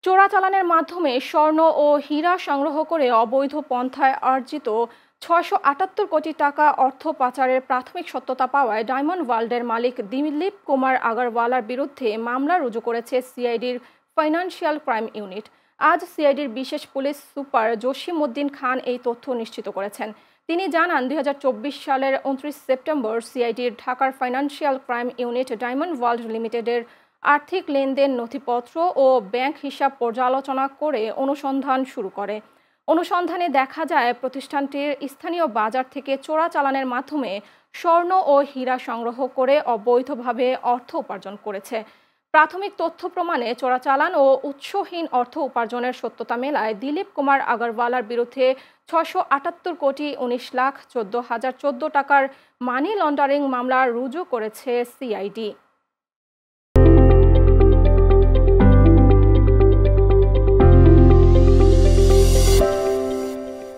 চোরাচালানের মাধ্যমে স্বর্ণ ও হীরা সংগ্রহ করে অবৈধ পন্থায় অর্জিত ৬৭৮ কোটি টাকা অর্থ পাচারের প্রাথমিক সত্যতা পাওয়ায় ডায়মন্ড ওয়ার্ল্ডের মালিক দিলীপ কুমার আগরওয়ালার বিরুদ্ধে মামলা রুজু করেছে সিআইডির ফাইন্যান্সিয়াল ক্রাইম ইউনিট। আজ সিআইডির বিশেষ পুলিশ সুপার জসিম উদ্দিন খান এই তথ্য নিশ্চিত করেছেন। তিনি জানান, ২০২৪ সালের ২৯ সেপ্টেম্বর সিআইডির ঢাকার financial crime unit diamond world লিমিটেডের আর্থিক লেনদেন নথিপত্র ও ব্যাংক হিসাব পর্যালোচনা করে অনুসন্ধান শুরু করে। অনুসন্ধানে দেখা যায়, প্রতিষ্ঠানটির স্থানীয় বাজার থেকে চোরাচালানের মাধ্যমে স্বর্ণ ও হীরা সংগ্রহ করে অবৈধভাবে অর্থ উপার্জন করেছে। প্রাথমিক তথ্য প্রমাণে চোরাচালান ও উৎসহীন অর্থ উপার্জনের সত্যতা মেলায় দিলীপ কুমার আগরওয়ালার বিরুদ্ধে ৬৭৮ কোটি ১৯ লাখ ১৪,০১৪ টাকার মানি লন্ডারিং মামলা রুজু করেছে সিআইডি।